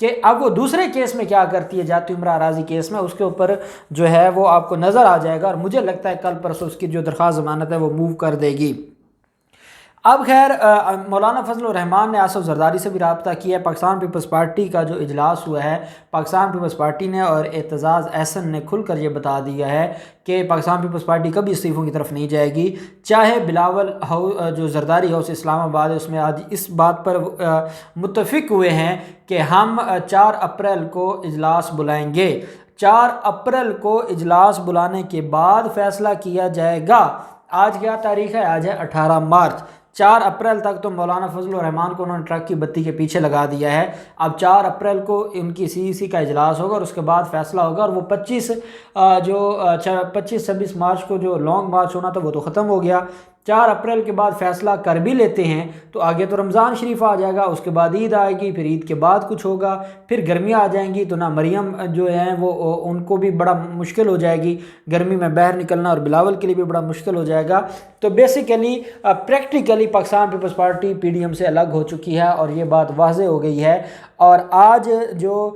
کہ اب وہ دوسرے کیس میں کیا کرتی ہے، جاتی عمرہ اراضی کیس میں، اس کے اوپر جو ہے وہ آپ کو نظر آ جائے گا، اور مجھے لگتا ہے کل پرسوں اس کی جو درخواست ضمانت ہے وہ موو کر دے گی۔ اب خیر مولانا فضل الرحمان نے آصف زرداری سے بھی رابطہ کیا ہے۔ پاکستان پیپلز پارٹی کا جو اجلاس ہوا ہے، پاکستان پیپلز پارٹی نے اور اعتزاز احسن نے کھل کر یہ بتا دیا ہے کہ پاکستان پیپلز پارٹی کبھی استعفوں کی طرف نہیں جائے گی، چاہے بلاول جو زرداری ہاؤس اسلام آباد ہے اس میں آج اس بات پر متفق ہوئے ہیں کہ ہم 4 اپریل کو اجلاس بلائیں گے۔ 4 اپریل کو اجلاس بلانے کے بعد فیصلہ کیا جائے گا۔ آج کیا تاریخ ہے؟ آج ہے 18 مارچ۔ 4 اپریل تک تو مولانا فضل الرحمان کو انہوں نے ٹرک کی بتی کے پیچھے لگا دیا ہے۔ اب 4 اپریل کو ان کی CEC کا اجلاس ہوگا اور اس کے بعد فیصلہ ہوگا، اور وہ 25-26 مارچ کو جو لانگ مارچ ہونا تھا وہ تو ختم ہو گیا۔ 4 اپریل کے بعد فیصلہ کر بھی لیتے ہیں تو آگے تو رمضان شریف آ جائے گا، اس کے بعد عید آئے گی، پھر عید کے بعد کچھ ہوگا، پھر گرمیاں آ جائیں گی تو نہ مریم جو ہیں وہ ان کو بھی بڑا مشکل ہو جائے گی گرمی میں باہر نکلنا، اور بلاول کے لیے بھی بڑا مشکل ہو جائے گا۔ تو basically practically Pakistan Peoples Party PDM سے الگ ہو چکی ہے، اور یہ بات واضح ہو گئی ہے۔ اور آج جو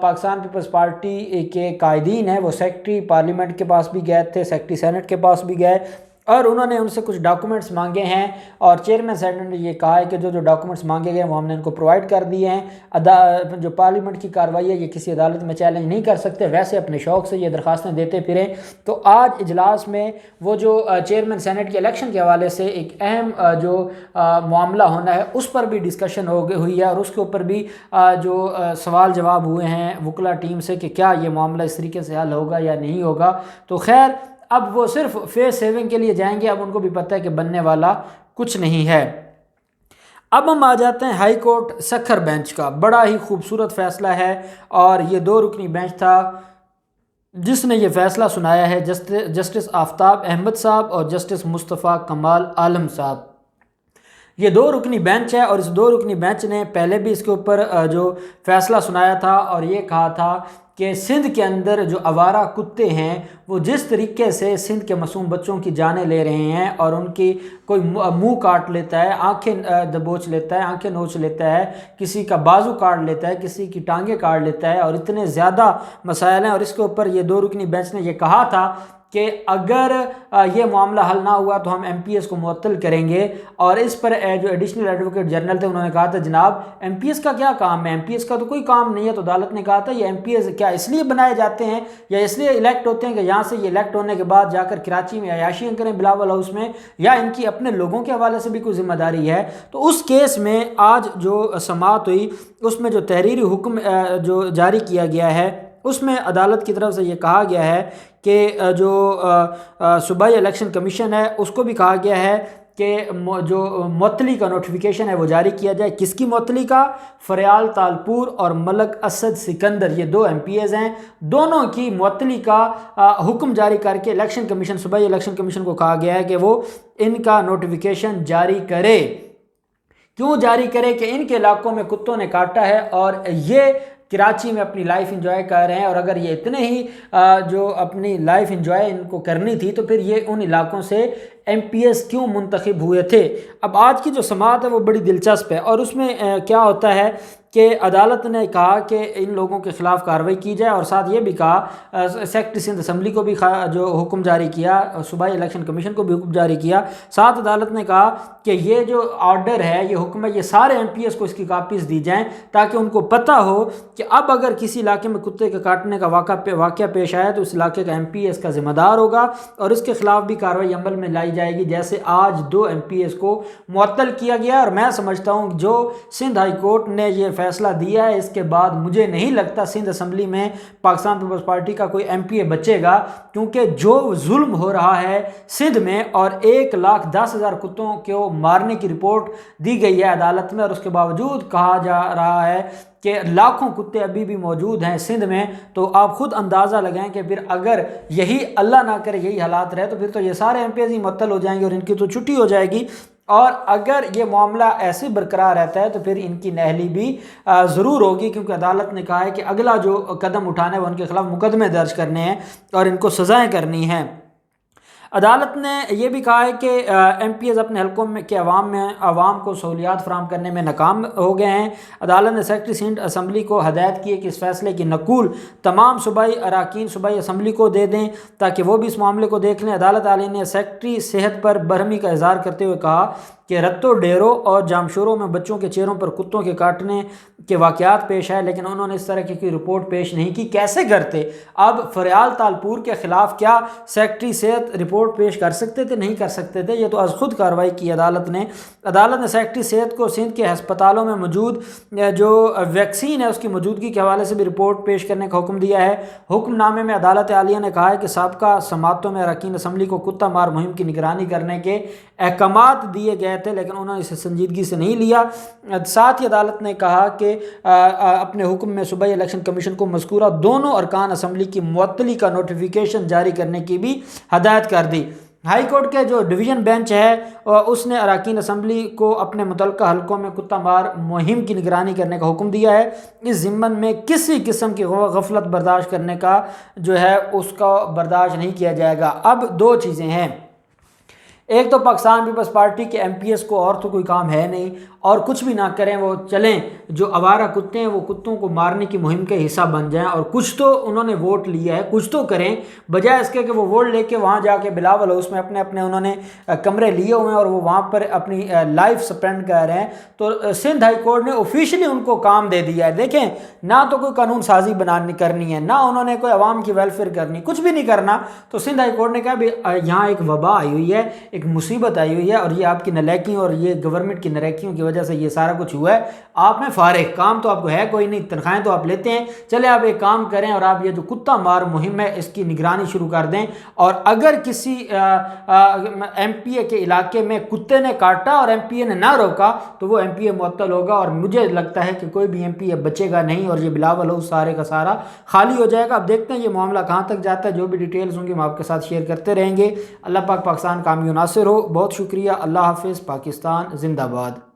پاکستان پیپلز پارٹی کے قائدین ہیں وہ سیکرٹری پارلیمنٹ کے پاس بھی گئے تھے، سیکرٹری سینٹ کے پاس بھی گئے، اور انہوں نے ان سے کچھ ڈاکومنٹس مانگے ہیں، اور چیئرمین سینٹ نے یہ کہا ہے کہ جو ڈاکومنٹس مانگے گئے وہ ہم نے ان کو پرووائڈ کر دیے ہیں۔ جو پارلیمنٹ کی کارروائی ہے یہ کسی عدالت میں چیلنج نہیں کر سکتے، ویسے اپنے شوق سے یہ درخواستیں دیتے پھریں۔ تو آج اجلاس میں وہ جو چیئرمین سینٹ کے الیکشن کے حوالے سے ایک اہم جو معاملہ ہونا ہے اس پر بھی ڈسکشن ہوئی ہے، اور اس کے اوپر بھی جو سوال جواب ہوئے ہیں وکلا ٹیم سے کہ کیا یہ معاملہ اس طریقے سے حل ہوگا یا نہیں ہوگا۔ تو خیر اب وہ صرف فیس سیونگ کے لیے جائیں گے، اب ان کو بھی پتہ ہے کہ بننے والا کچھ نہیں ہے۔ اب ہم آ جاتے ہیں ہائی کورٹ سکھر بینچ کا۔ بڑا ہی خوبصورت فیصلہ ہے، اور یہ 2 رکنی بینچ تھا جس نے یہ فیصلہ سنایا ہے، جسٹس آفتاب احمد صاحب اور جسٹس مصطفیٰ کمال عالم صاحب۔ یہ 2 رکنی بینچ ہے، اور اس 2 رکنی بینچ نے پہلے بھی اس کے اوپر جو فیصلہ سنایا تھا اور یہ کہا تھا کہ سندھ کے اندر جو آوارہ کتے ہیں وہ جس طریقے سے سندھ کے معصوم بچوں کی جانیں لے رہے ہیں، اور ان کی کوئی منہ کاٹ لیتا ہے، آنکھیں دبوچ لیتا ہے، آنکھیں نوچ لیتا ہے، کسی کا بازو کاٹ لیتا ہے، کسی کی ٹانگیں کاٹ لیتا ہے، اور اتنے زیادہ مسائل ہیں۔ اور اس کے اوپر یہ 2 رکنی بینچ نے یہ کہا تھا کہ اگر یہ معاملہ حل نہ ہوا تو ہم MPS کو معطل کریں گے، اور اس پر جو ایڈیشنل ایڈوکیٹ جنرل تھے انہوں نے کہا تھا جناب MPS کا کیا کام ہے، MPS کا تو کوئی کام نہیں ہے۔ تو عدالت نے کہا تھا یہ MPS کیا اس لیے بنائے جاتے ہیں یا اس لیے الیکٹ ہوتے ہیں کہ یہاں سے یہ الیکٹ ہونے کے بعد جا کر کراچی میں عیاشیاں کریں بلاول ہاؤس میں، یا ان کی اپنے لوگوں کے حوالے سے بھی کوئی ذمہ داری ہے؟ تو اس کیس میں آج جو سماعت ہوئی اس میں جو تحریری حکم جو جاری کیا گیا ہے اس میں عدالت کی طرف سے یہ کہا گیا ہے کہ جو صوبائی الیکشن کمیشن ہے اس کو بھی کہا گیا ہے کہ جو معطلی کا نوٹیفیکیشن ہے وہ جاری کیا جائے۔ کس کی معطلی کا؟ فریال تالپور اور ملک اسد سکندر، یہ 2 MPs ہیں، دونوں کی معطلی کا حکم جاری کر کے الیکشن کمیشن، صوبائی الیکشن کمیشن کو کہا گیا ہے کہ وہ ان کا نوٹیفیکیشن جاری کرے۔ کیوں جاری کرے؟ کہ ان کے علاقوں میں کتوں نے کاٹا ہے، اور یہ کراچی میں اپنی لائف انجوائے کر رہے ہیں، اور اگر یہ اتنے ہی جو اپنی لائف انجوائے ان کو کرنی تھی تو پھر یہ ان علاقوں سے MPS کیوں منتخب ہوئے تھے۔ اب آج کی جو سماعت ہے وہ بڑی دلچسپ ہے، اور اس میں کیا ہوتا ہے کہ عدالت نے کہا کہ ان لوگوں کے خلاف کارروائی کی جائے، اور ساتھ یہ بھی کہا سیکرٹری سندھ اسمبلی کو بھی جو حکم جاری کیا، صوبائی الیکشن کمیشن کو بھی حکم جاری کیا۔ ساتھ عدالت نے کہا کہ یہ جو آرڈر ہے، یہ حکم ہے، یہ سارے MPS کو اس کی کاپیز دی جائیں تاکہ ان کو پتہ ہو کہ اب اگر کسی علاقے میں کتے کے کاٹنے کا واقعہ پیش آیا تو اس علاقے کا MPS کا ذمہ دار ہوگا، اور اس کے خلاف بھی کارروائی عمل میں لائی جائے گی، جیسے آج 2 MPS کو معطل کیا گیا۔ اور میں سمجھتا ہوں جو سندھ ہائی کورٹ نے یہ فیصلہ دیا ہے اس کے بعد مجھے نہیں لگتا سندھ اسمبلی میں پاکستان پیپلز پارٹی کا کوئی MPA بچے گا، کیونکہ جو ظلم ہو رہا ہے سندھ میں، اور 1,10,000 کتوں کو مارنے کی رپورٹ دی گئی ہے عدالت میں، اور اس کے باوجود کہا جا رہا ہے کہ لاکھوں کتے ابھی بھی موجود ہیں سندھ میں، تو آپ خود اندازہ لگائیں کہ پھر اگر یہی اللہ نہ کرے یہی حالات رہے تو پھر تو یہ سارے MPs ہی معطل ہو جائیں گے اور ان کی تو چھٹی ہو جائے گی۔ اور اگر یہ معاملہ ایسے برقرار رہتا ہے تو پھر ان کی نہلی بھی ضرور ہوگی، کیونکہ عدالت نے کہا ہے کہ اگلا جو قدم اٹھانا ہے وہ ان کے خلاف مقدمے درج کرنے ہیں اور ان کو سزائیں کرنی ہیں۔ عدالت نے یہ بھی کہا ہے کہ ایم پی ایز اپنے حلقوں میں کے عوام کو سہولیات فراہم کرنے میں ناکام ہو گئے ہیں۔ عدالت نے سیکرٹری سینٹ اسمبلی کو ہدایت کی ہے کہ اس فیصلے کی نقول تمام صوبائی اراکین صوبائی اسمبلی کو دے دیں تاکہ وہ بھی اس معاملے کو دیکھ لیں۔ عدالت عالی نے سیکرٹری صحت پر برہمی کا اظہار کرتے ہوئے کہا کہ رتو ڈیروں اور جامشوروں میں بچوں کے چہروں پر کتوں کے کاٹنے کے واقعات پیش آئے، لیکن انہوں نے اس طرح کی کوئی رپورٹ پیش نہیں کی۔ کیسے کرتے؟ اب فریال تالپور کے خلاف کیا سیکرٹری صحت رپورٹ پیش کر سکتے تھے؟ نہیں کر سکتے تھے، یہ تو از خود کارروائی کی عدالت نے۔ عدالت نے سیکرٹری صحت کو سندھ کے ہسپتالوں میں موجود جو ویکسین ہے اس کی موجودگی کے حوالے سے بھی رپورٹ پیش کرنے کا حکم دیا ہے۔ حکم نامے میں عدالت عالیہ نے کہا ہے کہ سابقہ سماعتوں میں اراکین اسمبلی کو کتا مار مہم کی نگرانی کرنے کے احکامات دیے گئے تھے، لیکن انہوں نے اسے سنجیدگی سے نہیں لیا۔ ساتھ ہی عدالت نے کہا کہ اپنے حکم میں صوبائی الیکشن کمیشن کو مذکورہ دونوں ارکان اسمبلی کی معطلی کا نوٹیفیکیشن جاری کرنے کی بھی ہدایت کر دی۔ ہائی کورٹ کے جو ڈویژن بینچ ہے اس نے اراکین اسمبلی کو اپنے متعلقہ حلقوں میں کتا مار مہم کی نگرانی کرنے کا حکم دیا ہے۔ اس ضمن میں کسی قسم کی غفلت برداشت کرنے کا جو ہے اس کا برداشت نہیں کیا جائے گا۔ اب دو چیزیں ہیں، ایک تو پاکستان پیپلز پارٹی کے ایم پی ایس کو اور تو کوئی کام ہے نہیں اور کچھ بھی نہ کریں، وہ چلیں جو آوارہ کتے ہیں وہ کتوں کو مارنے کی مہم کے حصہ بن جائیں، اور کچھ تو انہوں نے ووٹ لیا ہے، کچھ تو کریں، بجائے اس کے کہ وہ ووٹ لے کے وہاں جا کے بلاول ہاؤس میں اپنے انہوں نے کمرے لیے ہوئے ہیں اور وہ وہاں پر اپنی لائف سپینڈ کر رہے ہیں۔ تو سندھ ہائی کورٹ نے آفیشلی ان کو کام دے دیا ہے۔ دیکھیں، نہ تو کوئی قانون سازی کرنی ہے، نہ انہوں نے کوئی عوام کی ویلفیئر کرنی، کچھ بھی نہیں کرنا۔ تو سندھ ہائی کورٹ نے کہا بھی یہاں ایک وبا آئی ہوئی ہے، ایک مصیبت آئی ہوئی ہے، اور یہ آپ کی نالائکیوں اور یہ گورنمنٹ کی نالائکیوں کی وجہ سے یہ سارا کچھ ہوا ہے۔ آپ میں فارغ کام تو آپ کو ہے کوئی نہیں، تنخواہیں تو آپ لیتے ہیں، چلے آپ ایک کام کریں اور آپ یہ جو کتا مار مہم ہے اس کی نگرانی شروع کر دیں، اور اگر کسی ایم پی اے کے علاقے میں کتے نے کاٹا اور ایم پی اے نے نہ روکا تو وہ ایم پی اے معطل ہوگا، اور مجھے لگتا ہے کہ کوئی بھی ایم پی اے بچے گا نہیں، اور یہ بلاول ہاؤس سارے کا سارا خالی ہو جائے گا۔ اب دیکھتے ہیں یہ معاملہ کہاں تک جاتا ہے، جو بھی ڈیٹیلز ہوں گی ہم آپ کے ساتھ شیئر کرتے رہیں گے۔ اللہ پاک پاکستان کامیاب و ناصر ہو۔ بہت شکریہ، اللہ حافظ، پاکستان زندہ باد۔